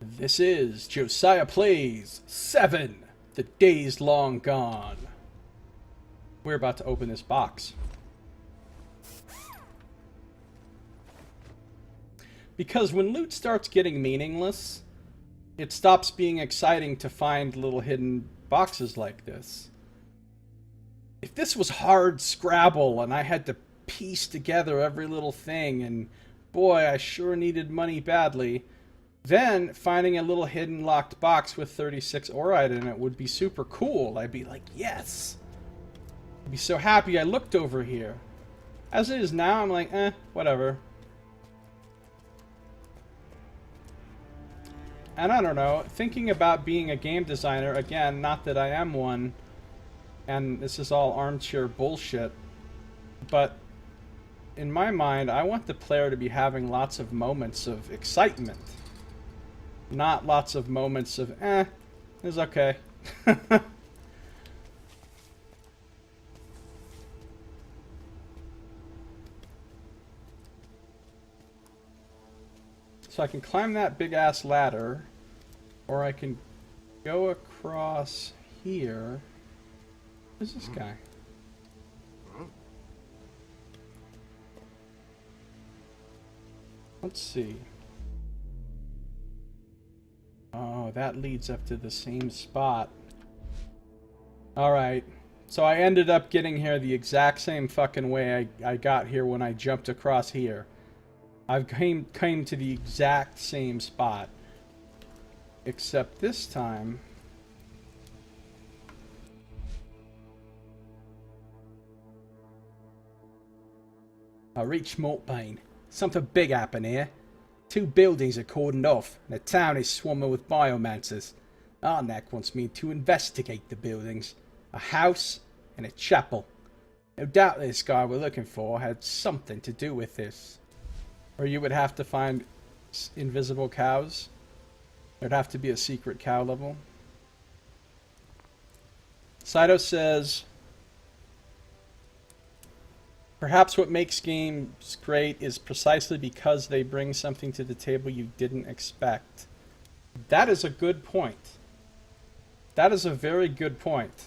This is Josiah Plays 7, The Days Long Gone. We're about to open this box. Because when loot starts getting meaningless, it stops being exciting to find little hidden boxes like this. If this was hard Scrabble and I had to piece together every little thing, and boy, I sure needed money badly, then finding a little hidden locked box with 36 orite in it would be super cool. I'd be like, yes! I'd be so happy I looked over here. As it is now, I'm like, whatever. And I don't know, thinking about being a game designer, again, not that I am one, and this is all armchair bullshit, but in my mind, I want the player to be having lots of moments of excitement. Not lots of moments of, it's okay. So I can climb that big-ass ladder, or I can go across here. Who's this guy? Let's see. Oh, that leads up to the same spot. Alright. So I ended up getting here the exact same fucking way I got here when I jumped across here. I've came to the exact same spot. Except this time... I reached Mortbane. Something big happened here. 2 buildings are cordoned off, and the town is swarming with biomancers. Arnak wants me to investigate the buildings. A house and a chapel. No doubt this guy we're looking for had something to do with this. Or you would have to find invisible cows. There'd have to be a secret cow level. Saito says, perhaps what makes games great is precisely because they bring something to the table you didn't expect. That is a good point. That is a very good point.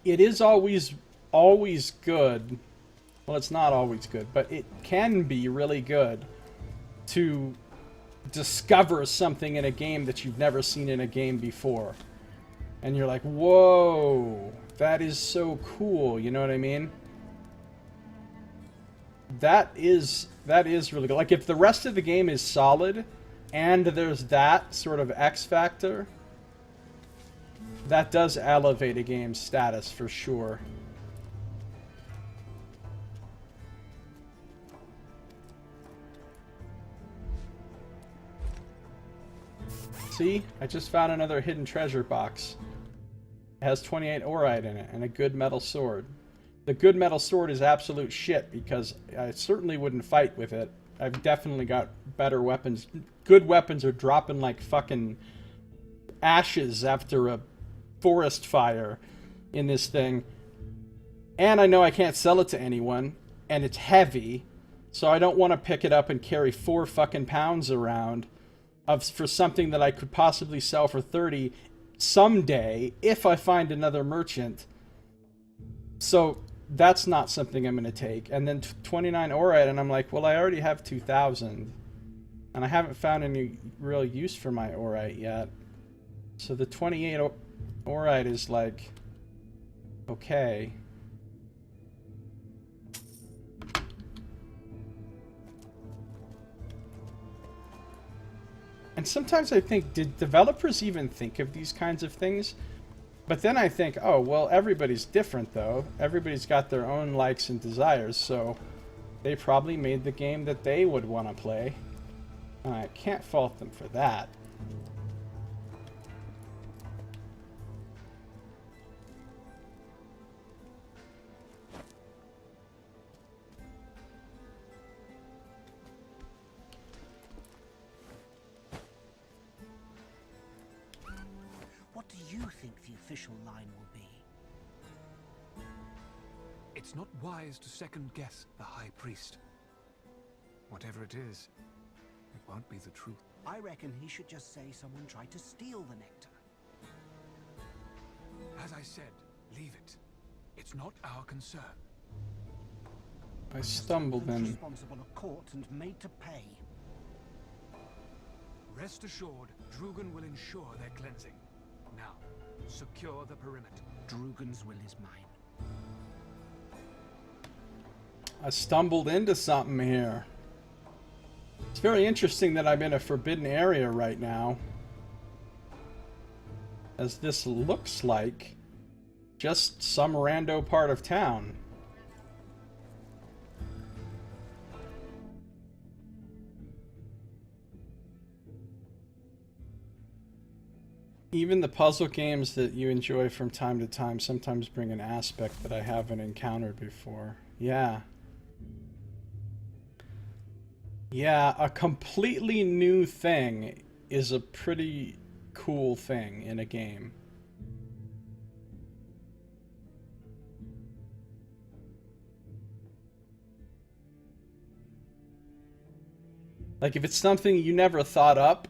It is always good. Well, it's not always good, but it can be really good to discover something in a game that you've never seen in a game before. And you're like, whoa, that is so cool, you know what I mean? That is really good. Like, if the rest of the game is solid, and there's that sort of X factor, that does elevate a game's status for sure. See? I just found another hidden treasure box. It has 28 orite in it and a good metal sword. The good metal sword is absolute shit because I certainly wouldn't fight with it. I've definitely got better weapons. Good weapons are dropping like fucking ashes after a forest fire in this thing. And I know I can't sell it to anyone, and it's heavy, so I don't want to pick it up and carry 4 fucking pounds around for something that I could possibly sell for 30 someday if I find another merchant. So that's not something I'm going to take. And then 29 orite, and I'm like, well, I already have 2,000, and I haven't found any real use for my orite yet. So the 28 orite is like, okay. And sometimes I think, did developers even think of these kinds of things? But then I think, oh, well, everybody's different, though. Everybody's got their own likes and desires, so they probably made the game that they would want to play. I can't fault them for that. What do you think the official line will be? It's not wise to second-guess the High Priest. Whatever it is, it won't be the truth. I reckon he should just say someone tried to steal the nectar. As I said, leave it. It's not our concern. I stumbled in. Responsible are caught and made to pay. Rest assured, Drugan will ensure their cleansing. Now, secure the perimeter. Drugan's will is mine. I stumbled into something here. It's very interesting that I'm in a forbidden area right now, as this looks like just some rando part of town. Even the puzzle games that you enjoy from time to time sometimes bring an aspect that I haven't encountered before. Yeah. Yeah, a completely new thing is a pretty cool thing in a game. Like, if it's something you never thought up,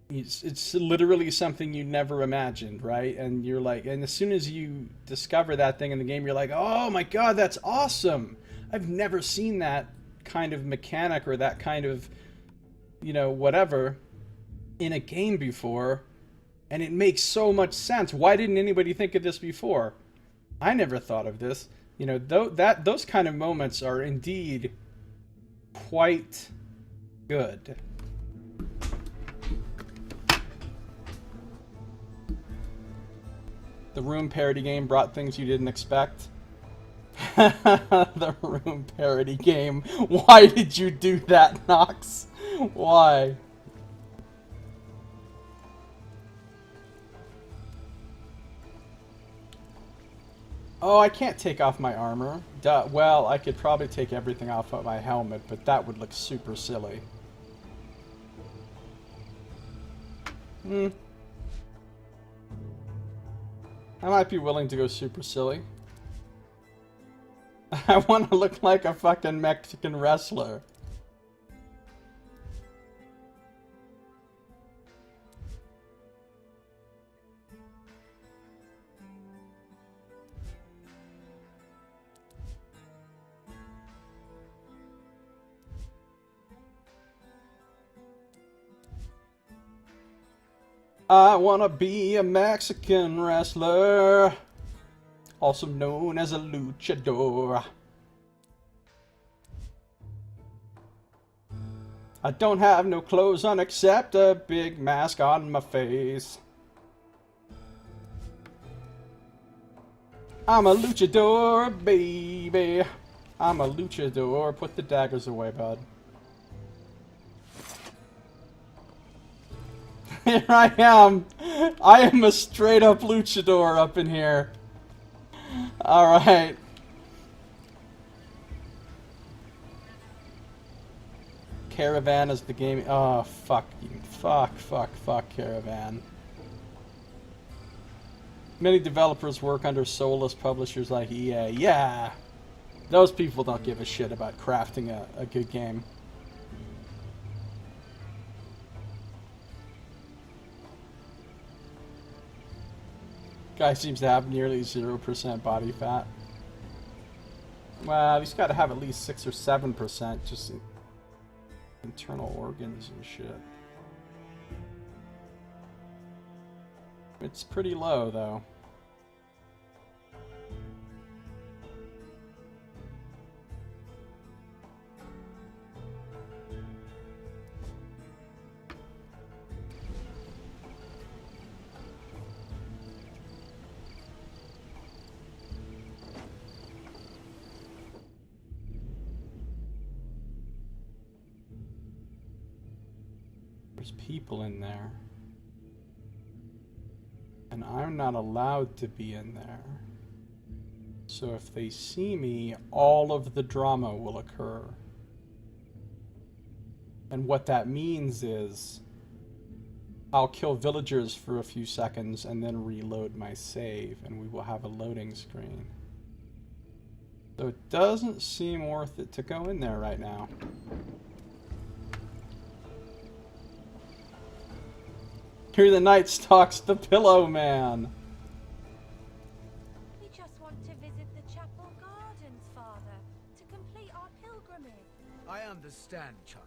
it's literally something you never imagined, right? And you're like, and as soon as you discover that thing in the game, you're like, oh my god, that's awesome! I've never seen that kind of mechanic or that kind of, you know, whatever in a game before, and it makes so much sense. Why didn't anybody think of this before? I never thought of this. You know, those kind of moments are indeed quite good. The room parody game brought things you didn't expect. The room parody game. Why did you do that, Nox? Why? Oh, I can't take off my armor. Duh. Well, I could probably take everything off of my helmet, but that would look super silly. I might be willing to go super silly. I want to look like a fucking Mexican wrestler. I wanna be a Mexican wrestler, also known as a luchador. I don't have no clothes on except a big mask on my face. I'm a luchador, baby. I'm a luchador. Put the daggers away, bud. Here I am. I am a straight up luchador up in here. Alright. Caravan is the game. Oh, fuck. Fuck Caravan. Many developers work under soulless publishers like EA. Yeah! Those people don't give a shit about crafting a good game. Guy seems to have nearly 0% body fat. Well, he's got to have at least 6 or 7% just internal organs and shit. It's pretty low, though. There's people in there. And I'm not allowed to be in there. So if they see me, all of the drama will occur. And what that means is I'll kill villagers for a few seconds and then reload my save, and we will have a loading screen. So it doesn't seem worth it to go in there right now. Here the knight stalks the Pillow Man. We just want to visit the chapel gardens, Father, to complete our pilgrimage. I understand, child.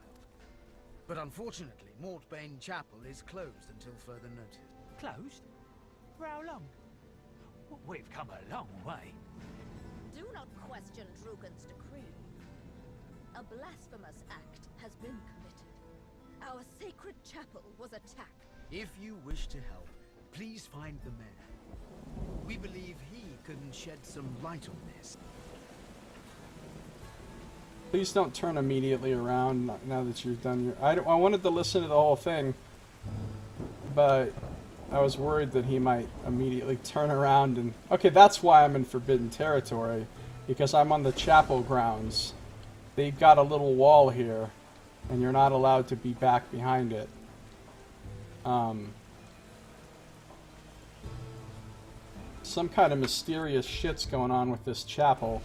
But unfortunately, Mortbane Chapel is closed until further notice. Closed? For how long? We've come a long way. Do not question Drugan's decree. A blasphemous act has been committed. Our sacred chapel was attacked. If you wish to help, please find the mayor. We believe he can shed some light on this. Please don't turn immediately around now that you've done your... I wanted to listen to the whole thing, but I was worried that he might immediately turn around and... Okay, that's why I'm in Forbidden Territory, because I'm on the chapel grounds. They've got a little wall here, and you're not allowed to be back behind it. Some kind of mysterious shit's going on with this chapel.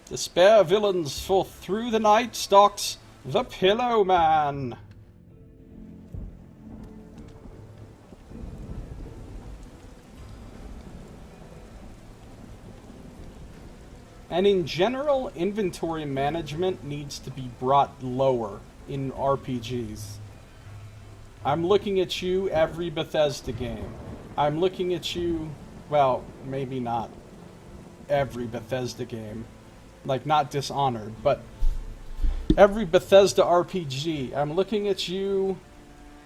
Despair villains, for through the night stalks the Pillow Man. And in general, inventory management needs to be brought lower in RPGs. I'm looking at you every Bethesda game. I'm looking at you, well, maybe not every Bethesda game. Like, not Dishonored, but every Bethesda RPG. I'm looking at you,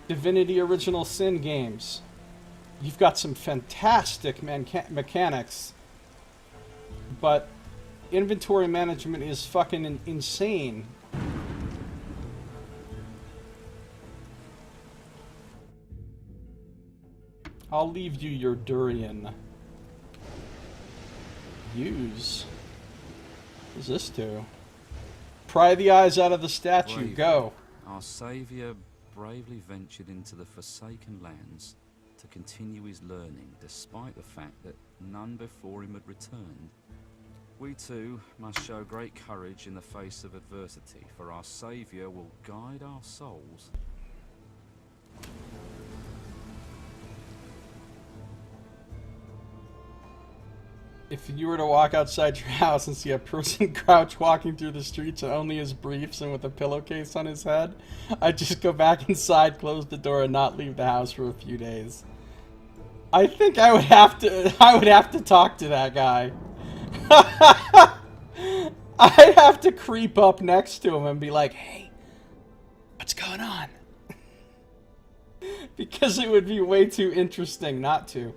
Divinity Original Sin games. You've got some fantastic mechanics, but inventory management is fucking insane. I'll leave you your durian. Use. What does this do? Pry the eyes out of the statue. Bravely, Go. Our saviour bravely ventured into the Forsaken Lands to continue his learning, despite the fact that none before him had returned. We too must show great courage in the face of adversity, for our saviour will guide our souls. If you were to walk outside your house and see a person crouch walking through the streets in only his briefs and with a pillowcase on his head, I'd just go back inside, close the door, and not leave the house for a few days. I think I would have to talk to that guy. I'd have to creep up next to him and be like, hey, what's going on? Because it would be way too interesting not to.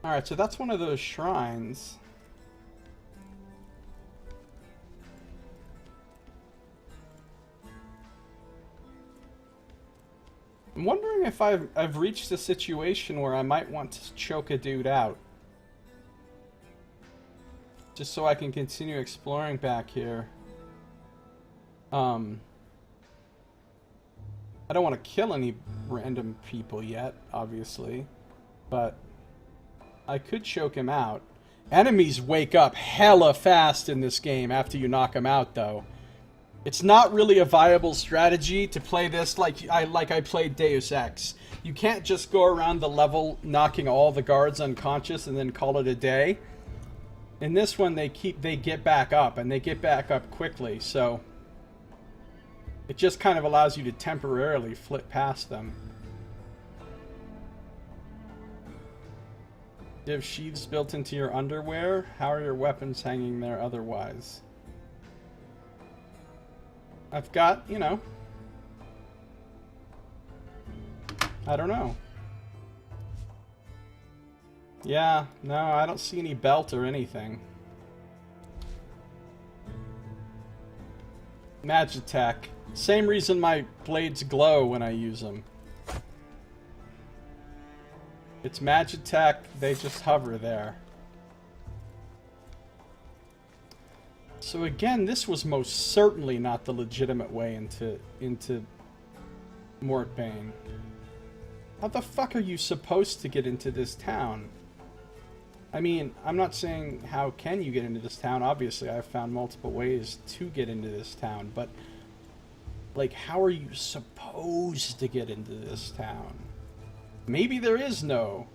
Alright, so that's one of those shrines. I'm wondering if I've reached a situation where I might want to choke a dude out. Just so I can continue exploring back here. I don't want to kill any random people yet, obviously. But I could choke him out. Enemies wake up hella fast in this game after you knock them out, though. It's not really a viable strategy to play this like I played Deus Ex. You can't just go around the level knocking all the guards unconscious and then call it a day. In this one, they get back up, and they get back up quickly, so it just kind of allows you to temporarily flit past them. Do you have sheaths built into your underwear? How are your weapons hanging there otherwise? I've got, you know, I don't know. Yeah, no, I don't see any belt or anything. Magitech. Same reason my blades glow when I use them. It's Magitech, they just hover there. So again, this was most certainly not the legitimate way into Mortbane. How the fuck are you supposed to get into this town? I mean, I'm not saying how can you get into this town. Obviously, I've found multiple ways to get into this town, but like, how are you supposed to get into this town? Maybe there is no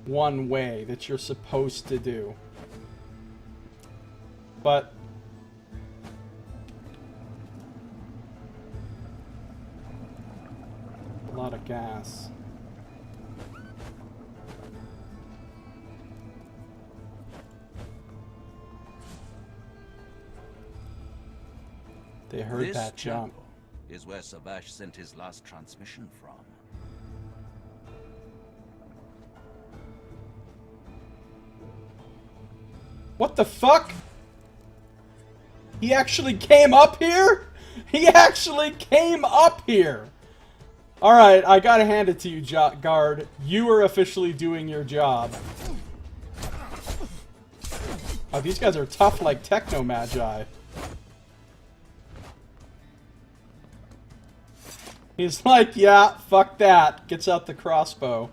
one way that you're supposed to do. But a lot of gas. They heard that jump. Is where Savash sent his last transmission from. What the fuck? He actually came up here? He actually came up here! Alright, I gotta hand it to you, guard. You are officially doing your job. Oh, these guys are tough like Techno Magi. He's like, yeah, fuck that. Gets out the crossbow.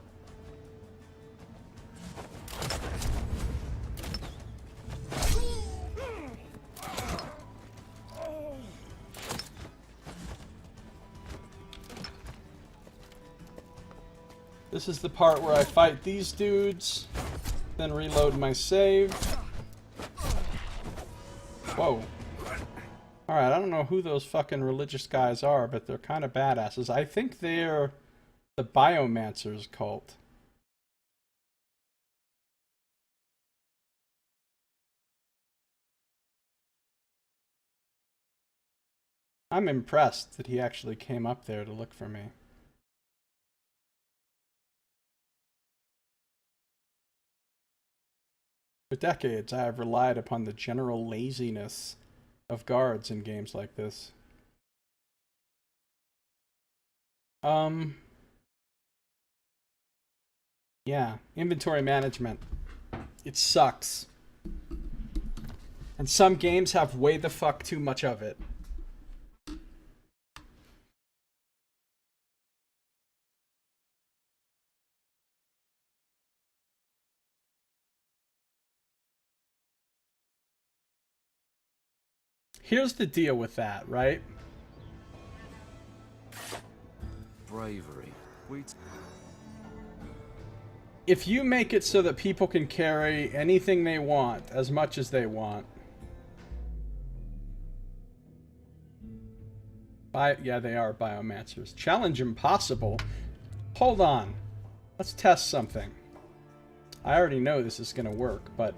This is the part where I fight these dudes, then reload my save. Whoa. Alright, I don't know who those fucking religious guys are, but they're kind of badasses. I think they're the Biomancers cult. I'm impressed that he actually came up there to look for me. For decades, I have relied upon the general laziness of guards in games like this. Yeah, inventory management. It sucks. And some games have way the fuck too much of it. Here's the deal with that, right? Bravery. If you make it so that people can carry anything they want, as much as they want. Yeah, they are Biomancers. Challenge impossible. Hold on. Let's test something. I already know this is gonna work, but...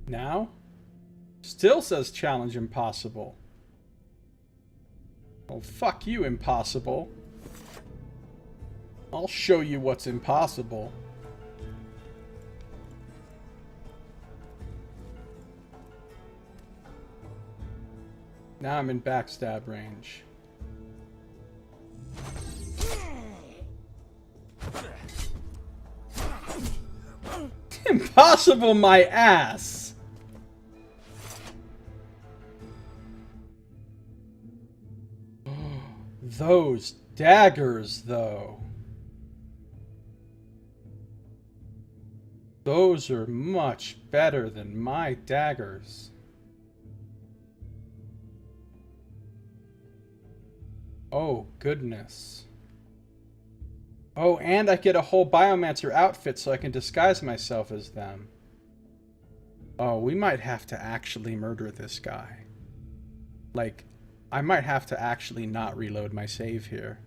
Now? Still says challenge impossible. Well, fuck you, impossible. I'll show you what's impossible. Now I'm in backstab range. Impossible my ass! Those daggers, though. Those are much better than my daggers. Oh, goodness. Oh, and I get a whole Biomancer outfit so I can disguise myself as them. Oh, we might have to actually murder this guy. Like... I might have to actually not reload my save here.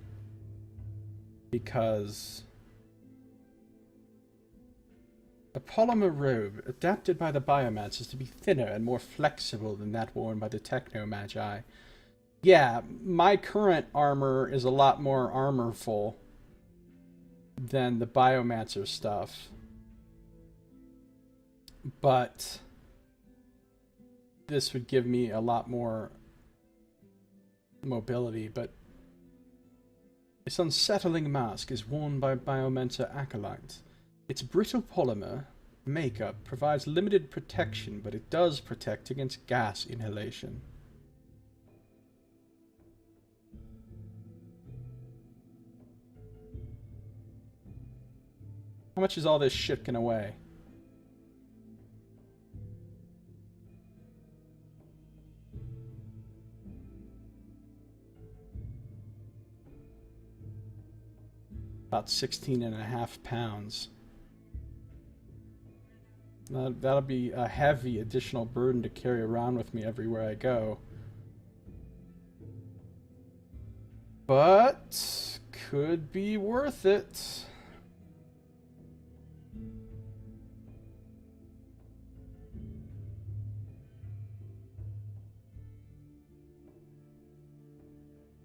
Because... a polymer robe, adapted by the Biomancers to be thinner and more flexible than that worn by the Techno Magi. Yeah, my current armor is a lot more armorful than the Biomancer stuff. But... this would give me a lot more... mobility, but this unsettling mask is worn by Biomancer acolytes. Its brittle polymer makeup provides limited protection, but it does protect against gas inhalation. How much is all this shit gonna weigh? About 16.5 pounds. That'll be a heavy additional burden to carry around with me everywhere I go. But could be worth it.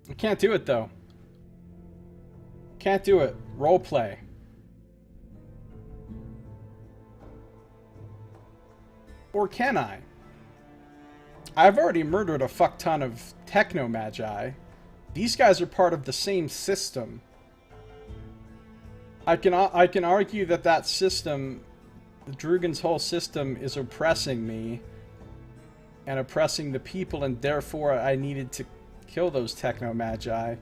I can't do it though. Can't do it. Role play. Or can I? I've already murdered a fuck ton of techno-magi. These guys are part of the same system. I can argue that that system, the Drugan's whole system, is oppressing me and oppressing the people, and therefore I needed to kill those techno-magi,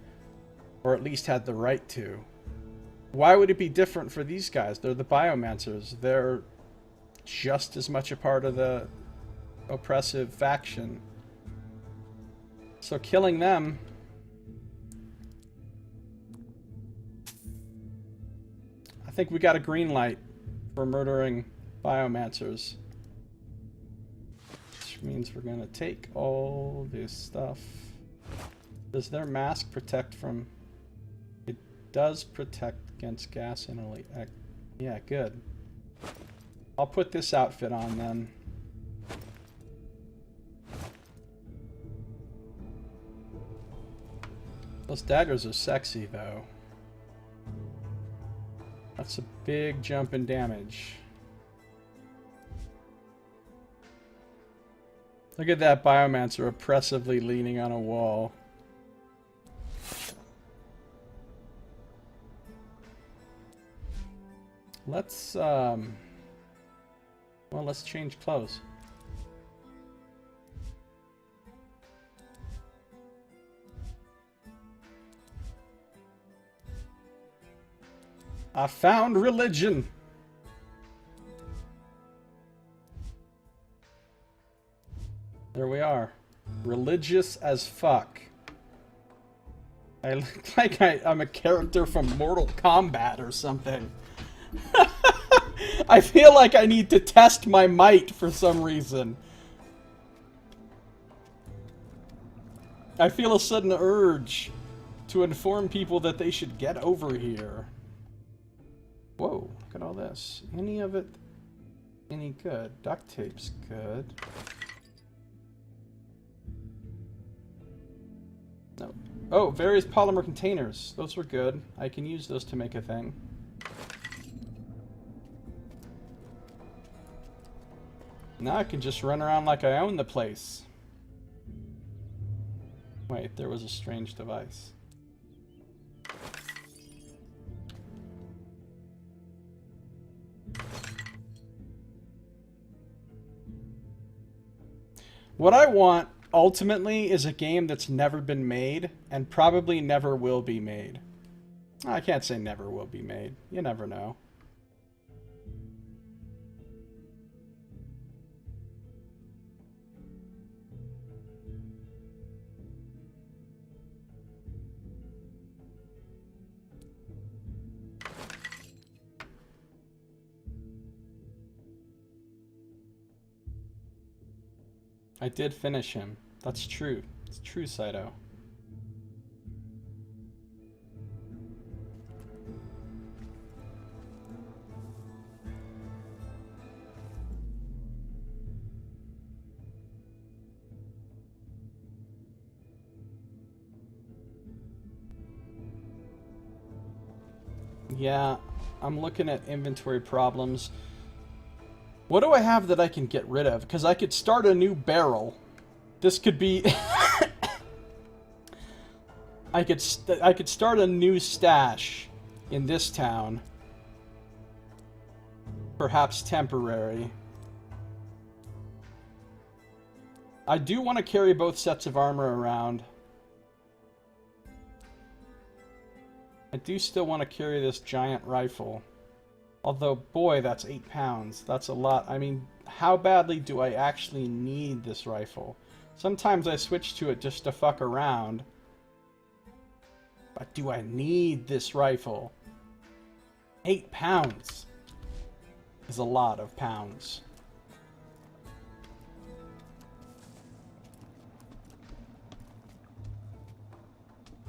or at least had the right to. Why would it be different for these guys? They're the biomancers. They're just as much a part of the oppressive faction. So killing them... I think we got a green light for murdering biomancers. Which means we're gonna take all this stuff. Does their mask protect from... It does protect against gas inhalation. Yeah, good. I'll put this outfit on then. Those daggers are sexy though. That's a big jump in damage. Look at that biomancer oppressively leaning on a wall. Let's, well, let's change clothes. I found religion. There we are. Religious as fuck. I look like I'm a character from Mortal Kombat or something. I feel like I need to test my might for some reason. I feel a sudden urge to inform people that they should get over here. Whoa, look at all this. Any of it any good? Duct tape's good. No. Oh, various polymer containers. Those were good. I can use those to make a thing. Now I can just run around like I own the place. Wait, there was a strange device. What I want, ultimately, is a game that's never been made, and probably never will be made. I can't say never will be made. You never know. I did finish him. That's true. It's true, Saito. Yeah, I'm looking at inventory problems. What do I have that I can get rid of? Because I could start a new barrel. This could be... I could start a new stash in this town. Perhaps temporary. I do want to carry both sets of armor around. I do still want to carry this giant rifle. Although, boy, that's 8 pounds. That's a lot. I mean, how badly do I actually need this rifle? Sometimes I switch to it just to fuck around. But do I need this rifle? 8 pounds is a lot of pounds.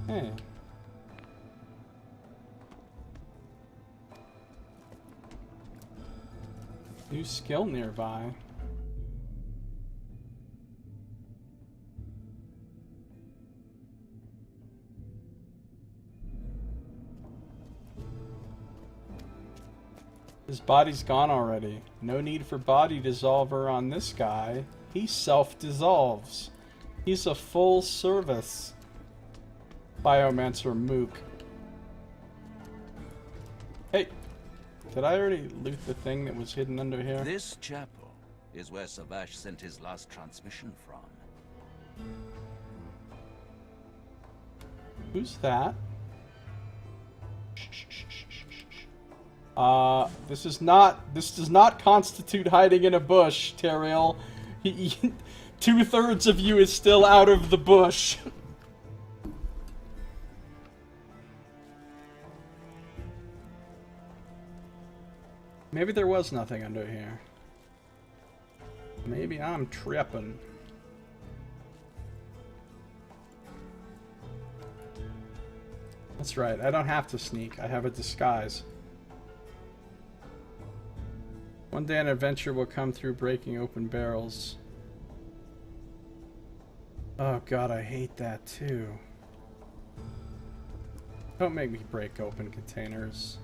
Hey. New skill nearby. His body's gone already. No need for body dissolver on this guy. He self-dissolves. He's a full service Biomancer Mook. Hey, did I already loot the thing that was hidden under here? This chapel is where Savash sent his last transmission from. Who's that? This does not constitute hiding in a bush, Teriel. 2/3 of you is still out of the bush. Maybe there was nothing under here. Maybe I'm tripping. That's right, I don't have to sneak. I have a disguise. One day an adventure will come through breaking open barrels. Oh god, I hate that too. Don't make me break open containers.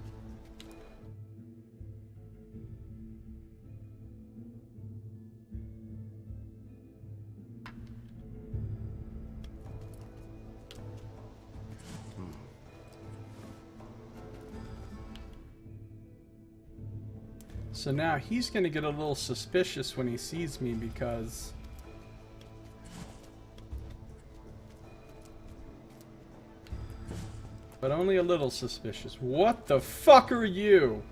So now he's gonna get a little suspicious when he sees me because... But only a little suspicious. What the fuck are you?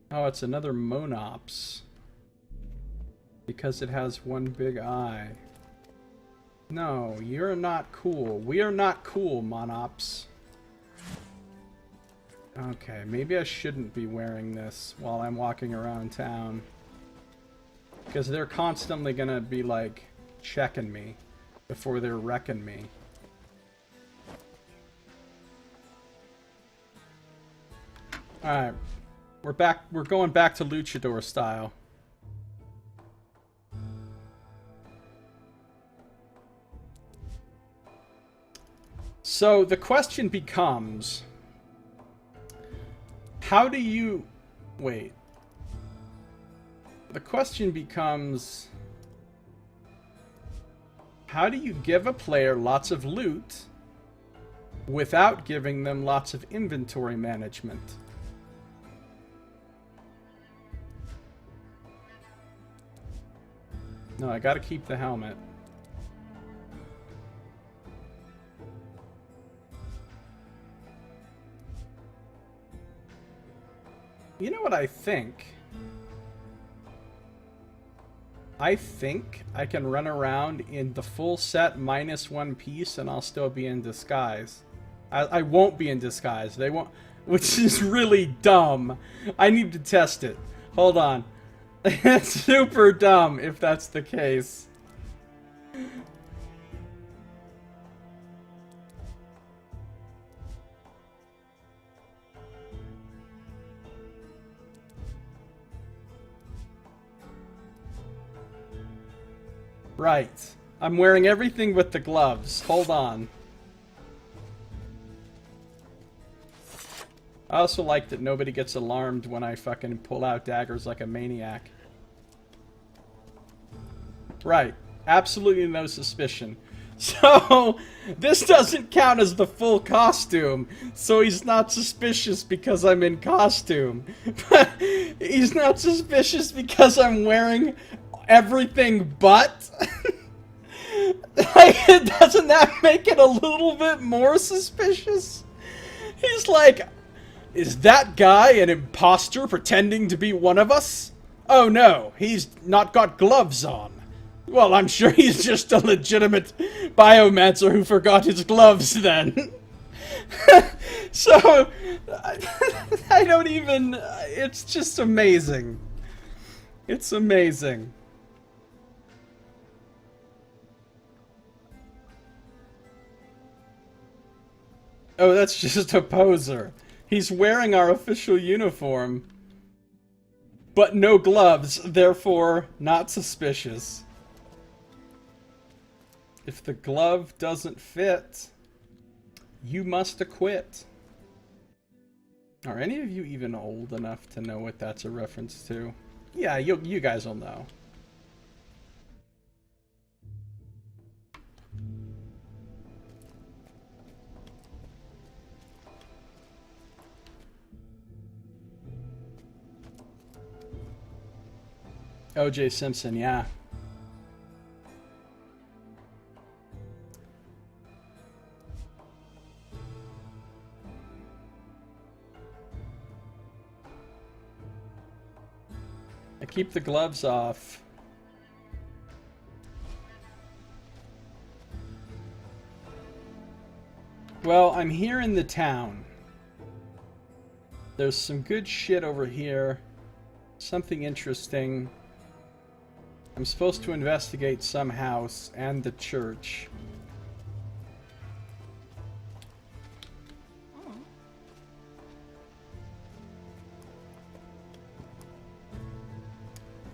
Oh, it's another Monops. Because it has one big eye. No, you're not cool. We are not cool, Monops. Okay, maybe I shouldn't be wearing this while I'm walking around town. Because they're constantly gonna be, like, checking me before they're wrecking me. Alright. We're going back to luchador style. So the question becomes, how do you... Wait. The question becomes, how do you give a player lots of loot without giving them lots of inventory management? No, I gotta keep the helmet. You know what I think? I think I can run around in the full set minus one piece and I'll still be in disguise. I won't be in disguise. They won't, which is really dumb. I need to test it. Hold on. It's super dumb if that's the case. Right. I'm wearing everything with the gloves. Hold on. I also like that nobody gets alarmed when I fucking pull out daggers like a maniac. Right. Absolutely no suspicion. So, this doesn't count as the full costume. So he's not suspicious because I'm in costume. But he's not suspicious because I'm wearing everything but. Doesn't that make it a little bit more suspicious? He's like, is that guy an imposter pretending to be one of us? Oh no, he's not got gloves on. Well, I'm sure he's just a legitimate biomancer who forgot his gloves then. So, I don't even... It's just amazing. It's amazing. Oh, that's just a poser. He's wearing our official uniform, but no gloves, therefore not suspicious. If the glove doesn't fit, you must acquit. Are any of you even old enough to know what that's a reference to? Yeah, you guys will know. O.J. Simpson, yeah. I keep the gloves off. Well, I'm here in the town. There's some good shit over here. Something interesting. I'm supposed to investigate some house and the church.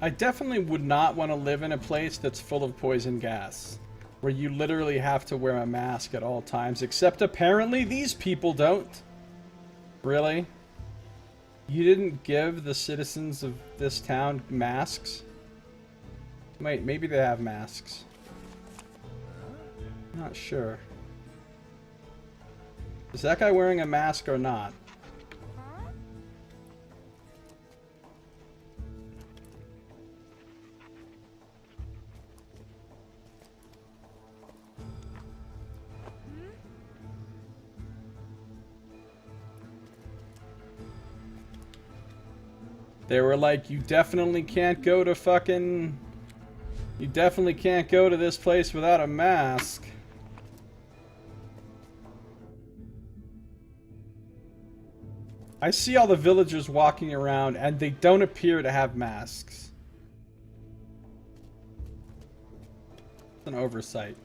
I definitely would not want to live in a place that's full of poison gas, where you literally have to wear a mask at all times, except apparently these people don't. Really? You didn't give the citizens of this town masks? Wait, maybe they have masks. Not sure. Is that guy wearing a mask or not? They were like, you definitely can't go to fucking... You definitely can't go to this place without a mask. I see all the villagers walking around and they don't appear to have masks. It's an oversight.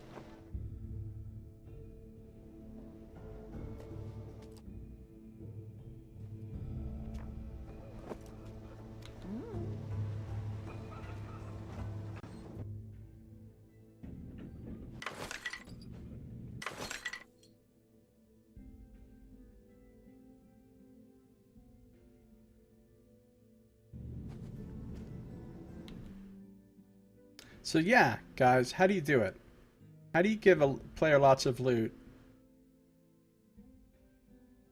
So yeah, guys, how do you do it? How do you give a player lots of loot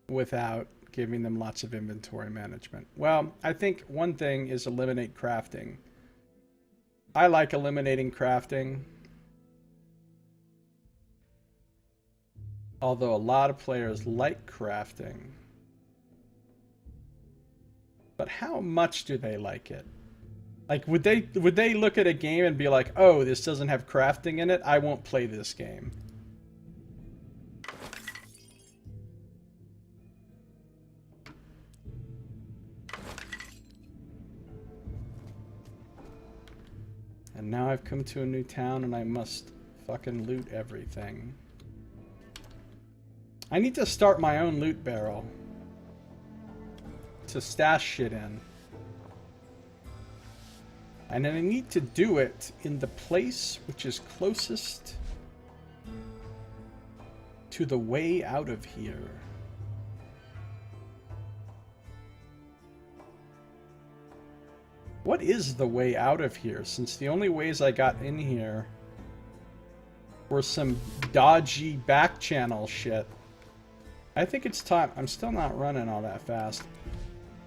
without giving them lots of inventory management? Well, I think one thing is eliminate crafting. I like eliminating crafting, although a lot of players like crafting. But how much do they like it? Like, would they look at a game and be like, oh, this doesn't have crafting in it, I won't play this game. And now I've come to a new town and I must fucking loot everything. I need to start my own loot barrel to stash shit in. And then I need to do it in the place which is closest to the way out of here. What is the way out of here, since the only ways I got in here were some dodgy back channel shit? I think it's time. I'm still not running all that fast.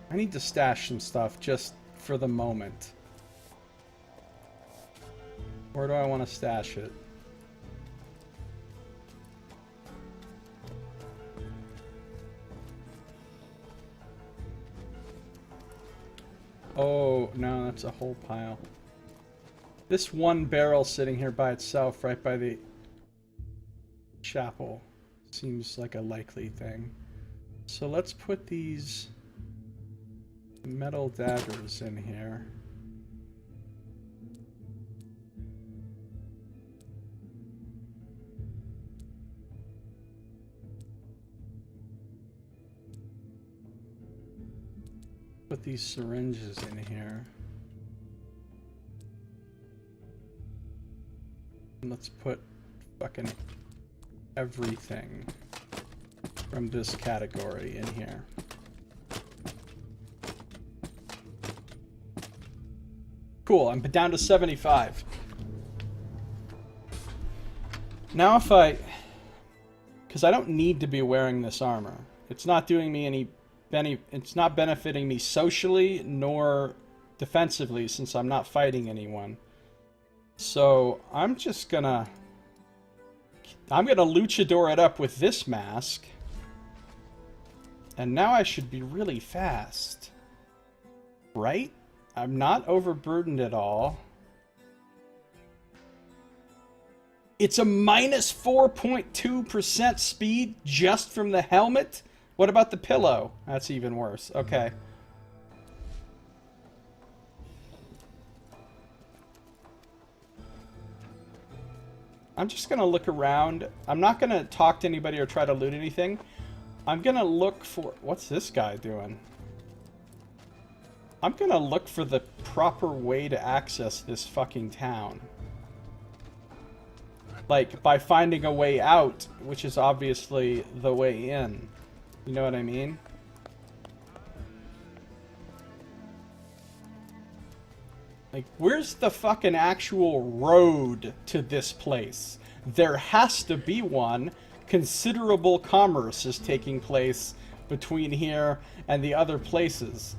I need to stash some stuff just for the moment. Where do I want to stash it? Oh, no, that's a whole pile. This one barrel sitting here by itself, right by the chapel, seems like a likely thing. So let's put these metal daggers in here. Put these syringes in here. And let's put fucking everything from this category in here. Cool, I'm down to 75. Now if because I don't need to be wearing this armor. It's not doing me it's not benefiting me socially nor defensively since I'm not fighting anyone. So I'm gonna luchador it up with this mask. And now I should be really fast. Right? I'm not overburdened at all. It's a minus 4.2% speed just from the helmet? What about the pillow? That's even worse. Okay. I'm just going to look around. I'm not going to talk to anybody or try to loot anything. I'm going to look for... What's this guy doing? I'm going to look for the proper way to access this fucking town. Like, by finding a way out, which is obviously the way in. You know what I mean? Like, where's the fucking actual road to this place? There has to be one. Considerable commerce is taking place between here and the other places.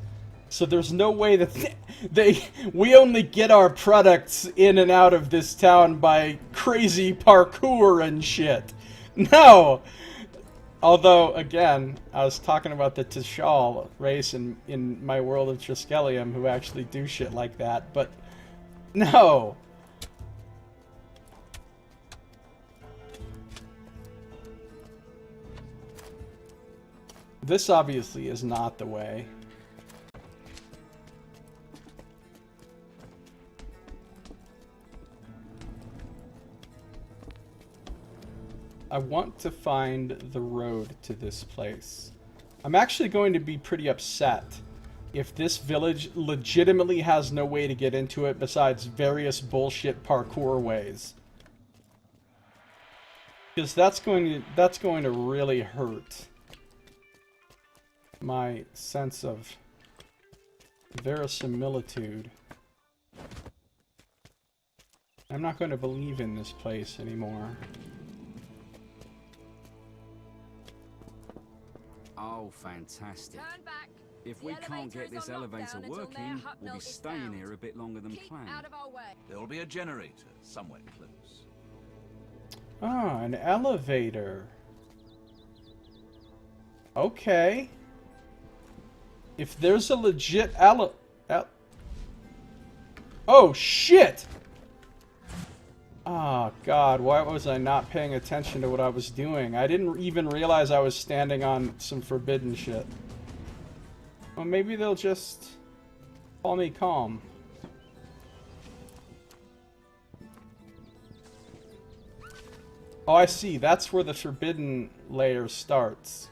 So there's no way that we only get our products in and out of this town by crazy parkour and shit. No! Although, again, I was talking about the Tishal race in my world of Triskelium who actually do shit like that, but no! This obviously is not the way. I want to find the road to this place. I'm actually going to be pretty upset if this village legitimately has no way to get into it besides various bullshit parkour ways. Because that's going to really hurt my sense of verisimilitude. I'm not going to believe in this place anymore. Oh, fantastic. Turn back. If we can't get this elevator working, we'll be staying here a bit longer than planned. Out of our way. There will be a generator somewhere close. Ah, an elevator. Okay. If there's a legit Oh, shit! Oh, God, why was I not paying attention to what I was doing? I didn't even realize I was standing on some forbidden shit. Well, maybe they'll just call me calm. Oh, I see. That's where the forbidden layer starts.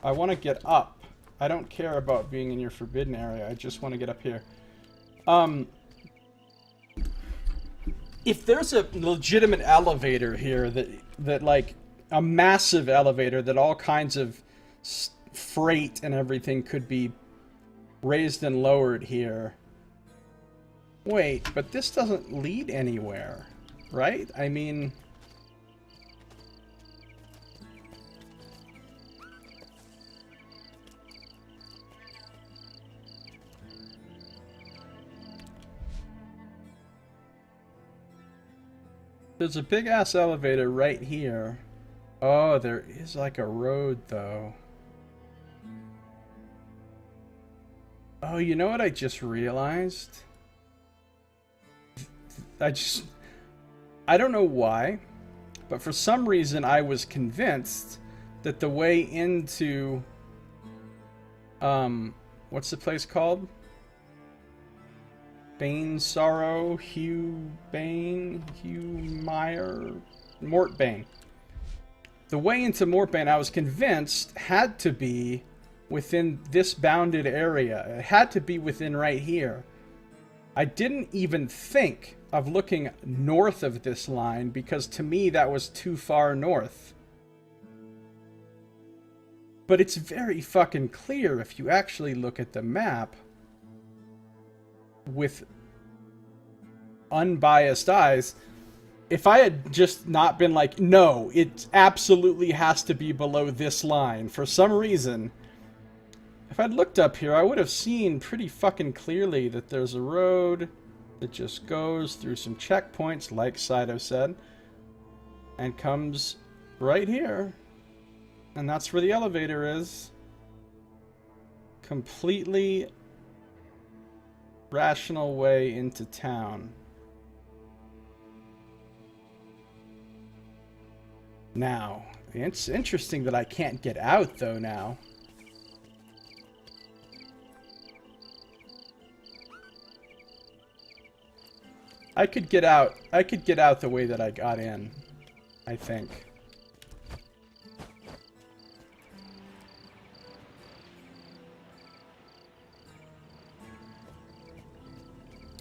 I want to get up. I don't care about being in your forbidden area. I just want to get up here. If there's a legitimate elevator here that like a massive elevator that all kinds of freight and everything could be raised and lowered here. Wait, but this doesn't lead anywhere, right? I mean, there's a big-ass elevator right here. Oh, there is like a road, though. Oh, you know what I just realized? I don't know why, but for some reason I was convinced that the way into, what's the place called? Bane Sorrow, Hugh Meyer, Mortbane. The way into Mortbane, I was convinced, had to be within this bounded area. It had to be within right here. I didn't even think of looking north of this line because to me that was too far north. But it's very fucking clear if you actually look at the map with unbiased eyes. If I had just not been like, no, it absolutely has to be below this line for some reason, if I'd looked up here, I would have seen pretty fucking clearly that there's a road that just goes through some checkpoints, like Saito said, and comes right here. And that's where the elevator is. Completely rational way into town. Now, it's interesting that I can't get out, though, now. I could get out the way that I got in, I think.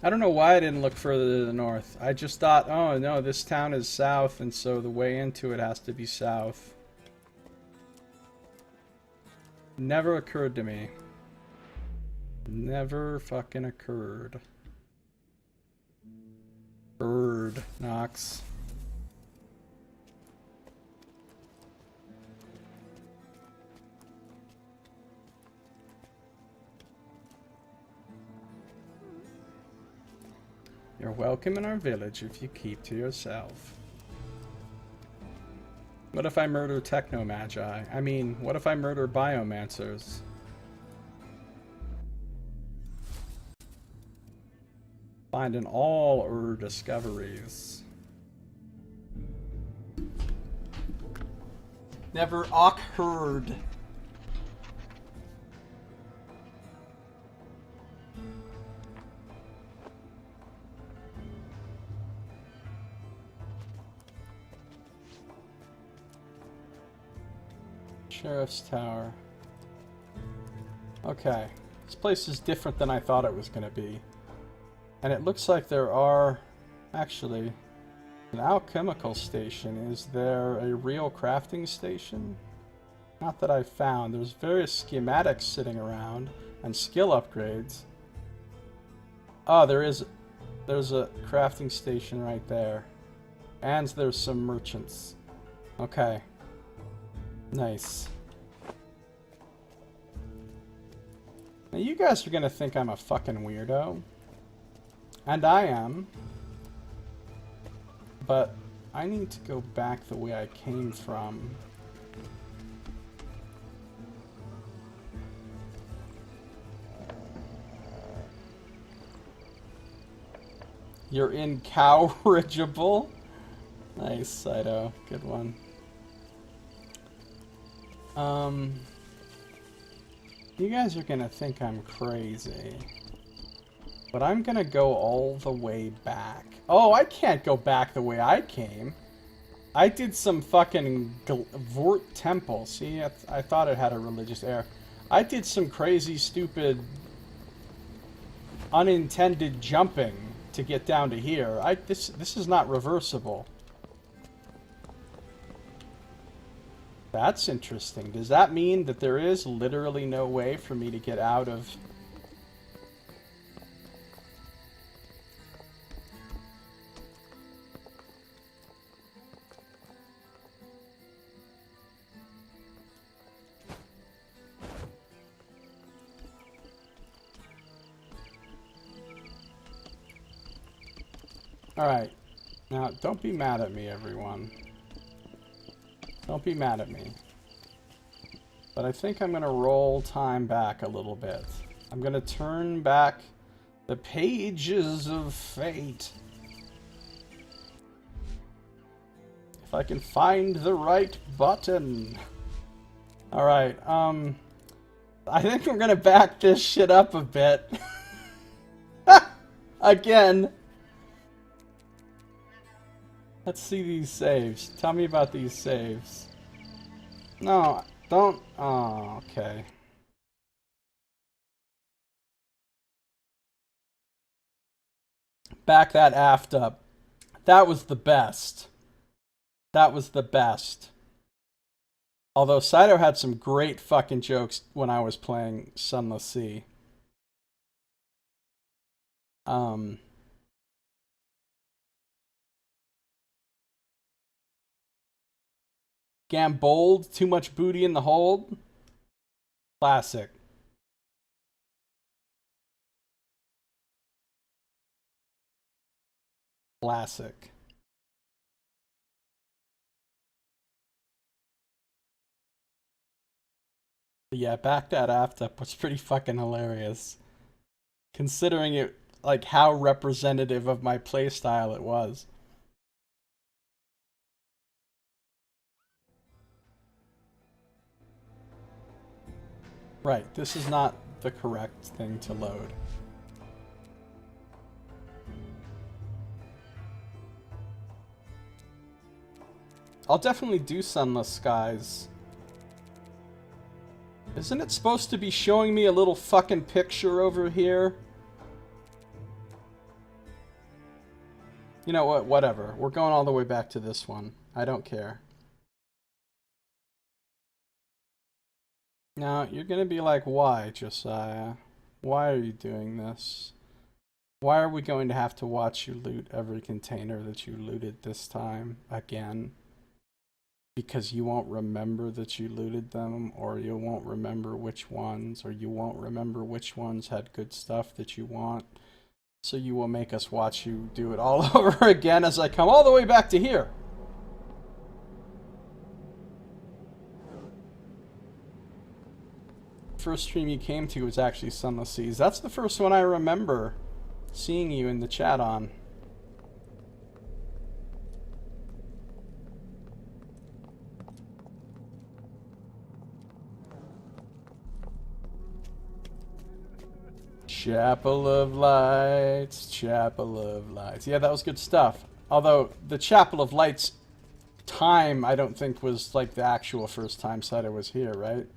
I don't know why I didn't look further to the north. I just thought, oh no, this town is south, and so the way into it has to be south. Never occurred to me. Never fucking occurred. Bird, Knox. You're welcome in our village if you keep to yourself. What if I murder technomagi? I mean, what if I murder biomancers? Finding all discoveries. Never occurred. Sheriff's Tower. Okay. This place is different than I thought it was going to be. And it looks like there are, actually, an alchemical station. Is there a real crafting station? Not that I've found. There's various schematics sitting around and skill upgrades. Oh, there's a crafting station right there. And there's some merchants. Okay. Nice. Now you guys are gonna think I'm a fucking weirdo. And I am. But I need to go back the way I came from. You're incorrigible. Nice, Saito. Good one. You guys are gonna think I'm crazy. But I'm gonna go all the way back. Oh, I can't go back the way I came. I did some fucking Vort Temple. See, I thought it had a religious air. I did some crazy, stupid, unintended jumping to get down to here. This is not reversible. That's interesting. Does that mean that there is literally no way for me to get out of... Alright. Now, don't be mad at me, everyone. Don't be mad at me. But I think I'm going to roll time back a little bit. I'm gonna turn back the pages of fate. If I can find the right button. Alright, I think we're gonna back this shit up a bit. Again. Let's see these saves. Tell me about these saves. No, don't. Oh, okay. Back that aft up. That was the best. That was the best. Although Saito had some great fucking jokes when I was playing Sunless Sea. Gambold, too much booty in the hold. Classic. Classic. Yeah, back that aft up was pretty fucking hilarious. Considering it, like, how representative of my playstyle it was. Right, this is not the correct thing to load. I'll definitely do Sunless Skies. Isn't it supposed to be showing me a little fucking picture over here? You know what, whatever. We're going all the way back to this one. I don't care. Now, you're gonna be like, why, Josiah? Why are you doing this? Why are we going to have to watch you loot every container that you looted this time again? Because you won't remember that you looted them, or you won't remember which ones, or you won't remember which ones had good stuff that you want. So you will make us watch you do it all over again as I come all the way back to here. First stream you came to was actually Sunless Seas. That's the first one I remember seeing you in the chat on. Chapel of Lights, Chapel of Lights. Yeah, that was good stuff. Although, the Chapel of Lights time, I don't think was like the actual first time Saito was here, right?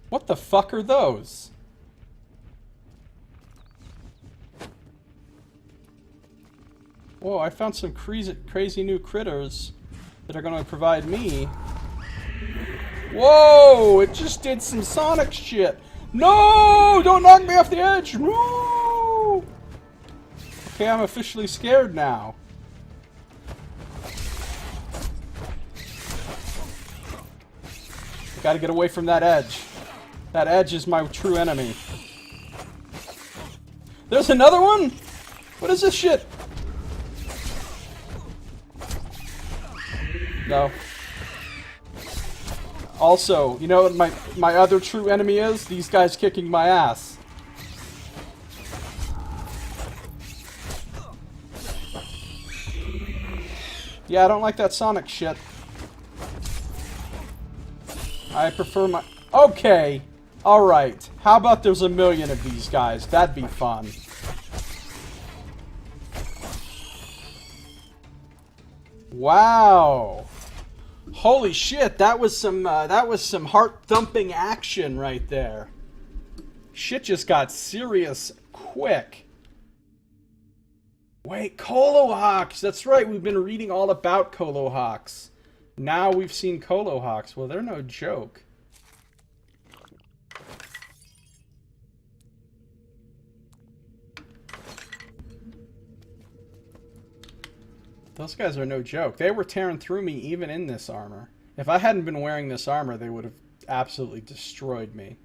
What the fuck are those? Whoa, I found some crazy new critters that are going to provide me. Whoa, it just did some Sonic shit. No, don't knock me off the edge. No. Okay, I'm officially scared now. Gotta get away from that edge. That edge is my true enemy. There's another one? What is this shit? No. Also, you know what my other true enemy is? These guys kicking my ass. Yeah, I don't like that Sonic shit. I prefer my... Okay! Alright. How about there's a million of these guys? That'd be fun. Wow! Holy shit, that was some heart-thumping action right there. Shit just got serious quick. Wait, Colohawks! That's right, we've been reading all about Colohawks. Now we've seen Colohawks. Well, they're no joke. Those guys are no joke. They were tearing through me even in this armor. If I hadn't been wearing this armor, they would have absolutely destroyed me.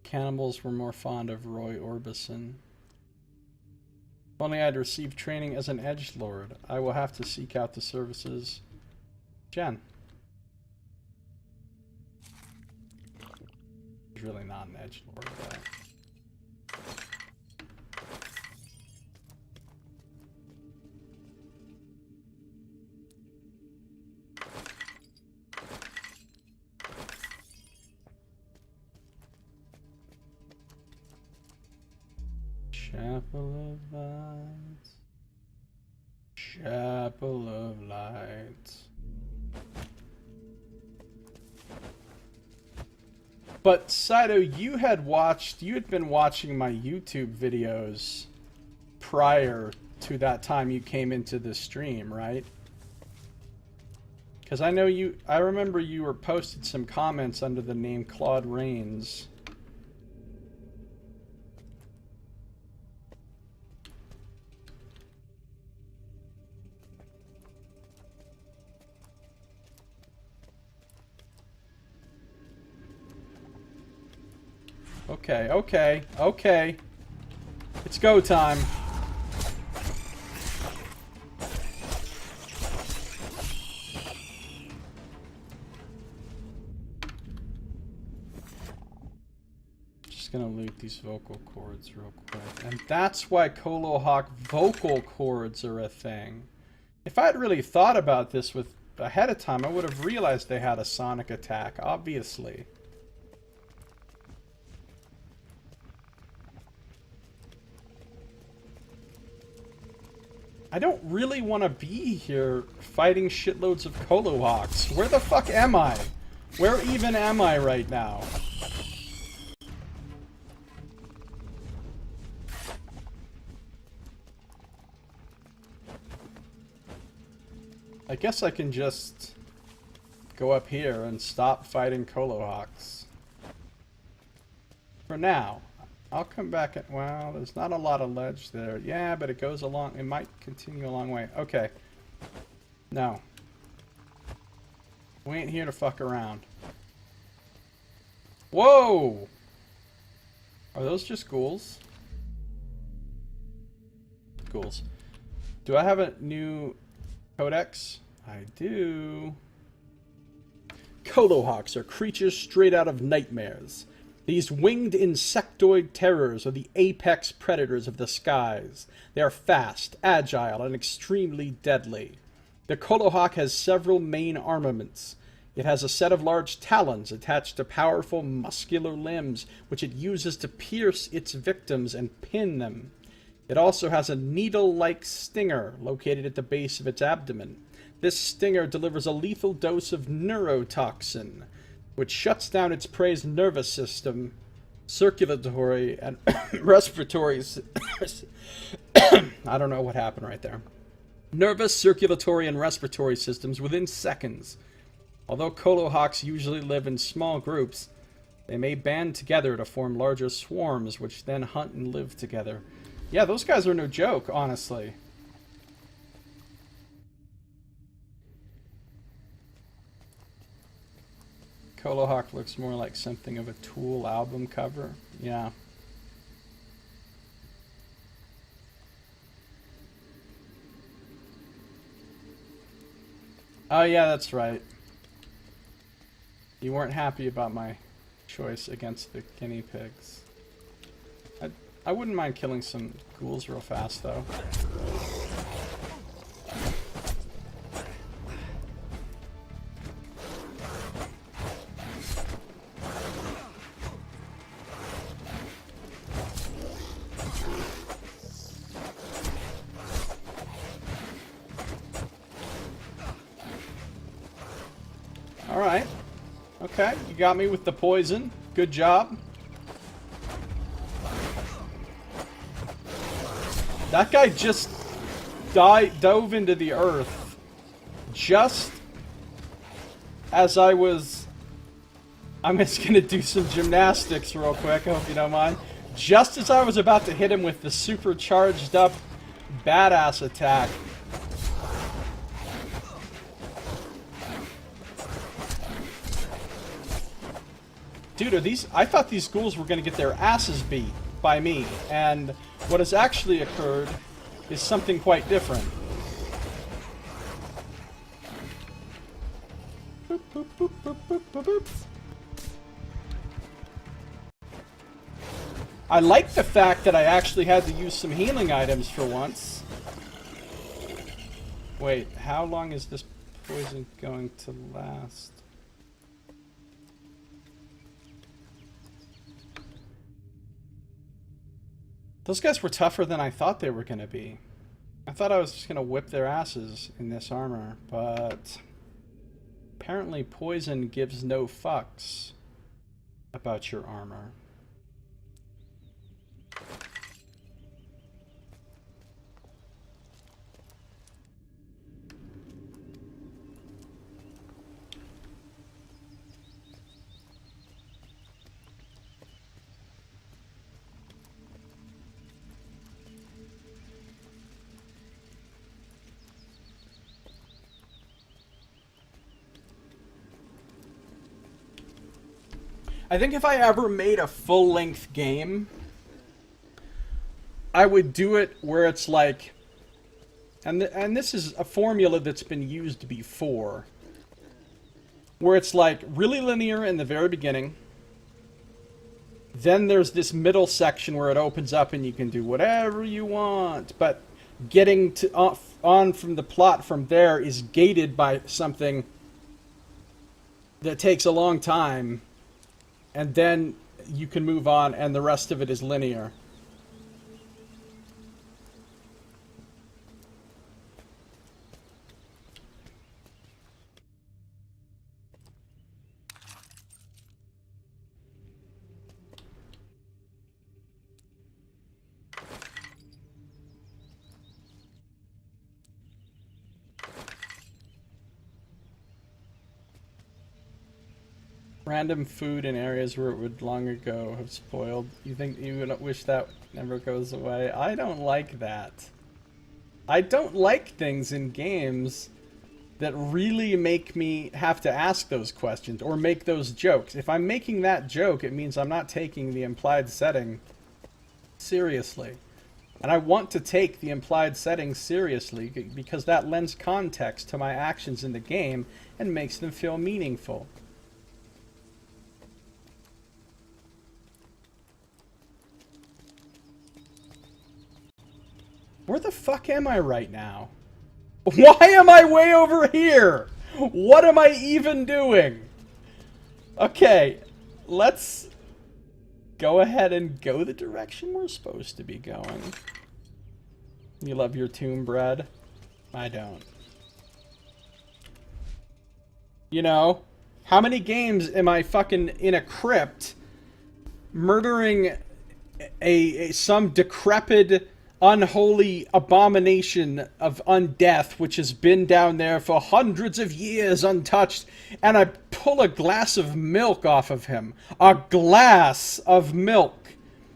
Cannibals were more fond of Roy Orbison. If only I'd received training as an edgelord. I will have to seek out the services. Jen. He's really not an edgelord, but... Chapel of Light. Chapel of Light. But Saito, you had been watching my YouTube videos prior to that time you came into the stream, right? Because I remember you were posted some comments under the name Claude Rains. Okay. It's go time. Just gonna loot these vocal cords real quick. And that's why Colohawk vocal cords are a thing. If I had really thought about this ahead of time, I would have realized they had a sonic attack, obviously. I don't really want to be here fighting shitloads of Colohawks. Where the fuck am I? Where even am I right now? I guess I can just go up here and stop fighting Colohawks. For now. I'll come back at, well, there's not a lot of ledge there. Yeah, but it goes along, it might continue a long way. Okay. No. We ain't here to fuck around. Whoa! Are those just ghouls? Ghouls. Do I have a new codex? I do. Colohawks are creatures straight out of nightmares. These winged insectoid terrors are the apex predators of the skies. They are fast, agile, and extremely deadly. The Colohawk has several main armaments. It has a set of large talons attached to powerful muscular limbs, which it uses to pierce its victims and pin them. It also has a needle-like stinger located at the base of its abdomen. This stinger delivers a lethal dose of neurotoxin, which shuts down its prey's nervous system, circulatory, and respiratory... I don't know what happened right there. Nervous, circulatory, and respiratory systems within seconds. Although Colohawks usually live in small groups, they may band together to form larger swarms, which then hunt and live together. Yeah, those guys are no joke, honestly. Colohawk looks more like something of a Tool album cover. Yeah. Oh yeah, that's right. You weren't happy about my choice against the guinea pigs. I wouldn't mind killing some ghouls real fast, though. Alright. Okay, you got me with the poison. Good job. That guy just dove into the earth just as I was... I'm just gonna do some gymnastics real quick, I hope you don't mind. Just as I was about to hit him with the supercharged up badass attack, Dude, are these... I thought these ghouls were going to get their asses beat by me. And what has actually occurred is something quite different. Boop, boop, boop, boop, boop, boop, boop. I like the fact that I actually had to use some healing items for once. Wait, how long is this poison going to last? Those guys were tougher than I thought they were going to be. I thought I was just going to whip their asses in this armor, but apparently poison gives no fucks about your armor. I think if I ever made a full-length game, I would do it where it's like, and this is a formula that's been used before, where it's like really linear in the very beginning, then there's this middle section where it opens up and you can do whatever you want, but getting to on from the plot from there is gated by something that takes a long time. And then you can move on, and the rest of it is linear. Random food in areas where it would long ago have spoiled. You think you would wish that never goes away? I don't like that. I don't like things in games that really make me have to ask those questions or make those jokes. If I'm making that joke, it means I'm not taking the implied setting seriously. And I want to take the implied setting seriously because that lends context to my actions in the game and makes them feel meaningful. Where the fuck am I right now? Why am I way over here? What am I even doing? Okay, let's go ahead and go the direction we're supposed to be going. You love your tomb bread? I don't. You know, how many games am I fucking in a crypt murdering some decrepit, unholy abomination of undeath which has been down there for hundreds of years untouched, and I pull a glass of milk off of him. A glass of milk.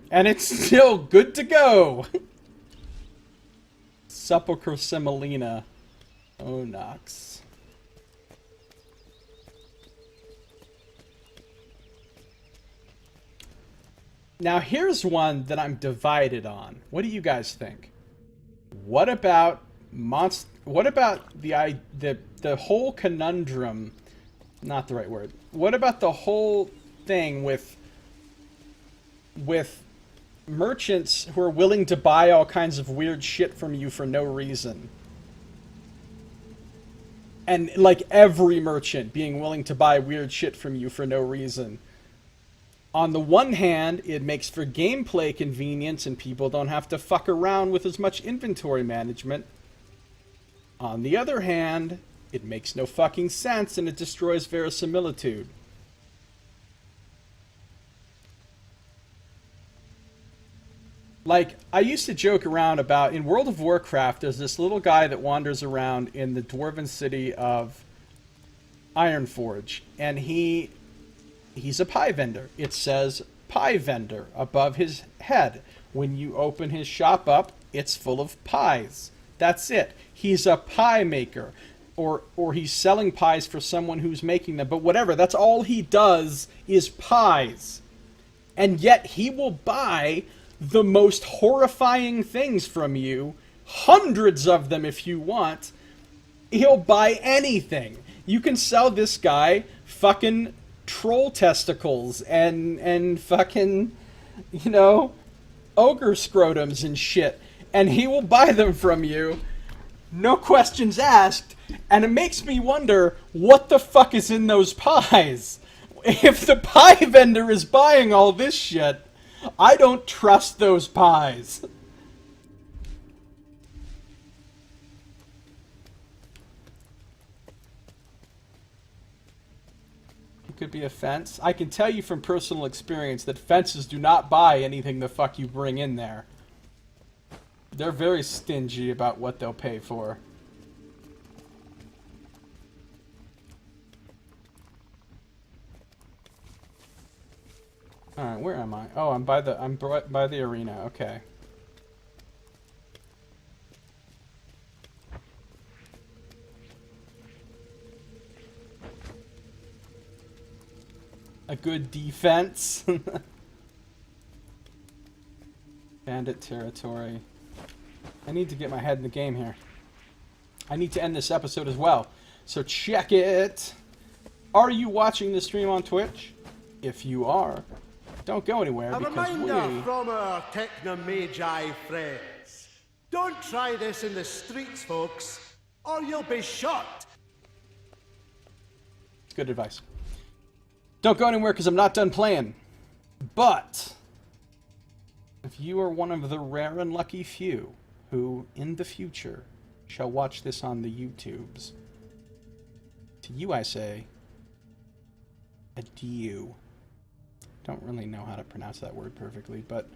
And it's still good to go. Sepulchre Semolina. Oh, Nox. Now here's one that I'm divided on. What do you guys think? What about the whole conundrum? Not the right word. What about the whole thing with merchants who are willing to buy all kinds of weird shit from you for no reason? And like every merchant being willing to buy weird shit from you for no reason. On the one hand, it makes for gameplay convenience and people don't have to fuck around with as much inventory management. On the other hand, it makes no fucking sense and it destroys verisimilitude. Like, I used to joke around about, in World of Warcraft, there's this little guy that wanders around in the dwarven city of Ironforge, and he's a pie vendor. It says pie vendor above his head. When you open his shop up, it's full of pies. That's it. He's a pie maker. or he's selling pies for someone who's making them. But whatever, that's all he does is pies. And yet he will buy the most horrifying things from you, hundreds of them if you want. He'll buy anything. You can sell this guy fucking troll testicles and fucking, you know, ogre scrotums and shit, and he will buy them from you, no questions asked. And it makes me wonder what the fuck is in those pies. If the pie vendor is buying all this shit, I don't trust those pies. It could be a fence. I can tell you from personal experience that fences do not buy anything the fuck you bring in there. They're very stingy about what they'll pay for. Alright, where am I? Oh, I'm by the arena, okay. A good defense. Bandit territory. I need to get my head in the game here. I need to end this episode as well. So check it. Are you watching the stream on Twitch? If you are, don't go anywhere A because reminder from our techno-magi friends. Don't try this in the streets, folks, or you'll be shot. Good advice. Don't go anywhere because I'm not done playing. But if you are one of the rare and lucky few who, in the future, shall watch this on the YouTubes, to you I say, adieu. Don't really know how to pronounce that word perfectly, but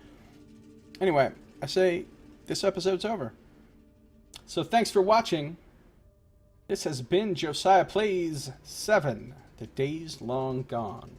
anyway, I say this episode's over. So thanks for watching. This has been Josiah Plays 7, The Days Long Gone.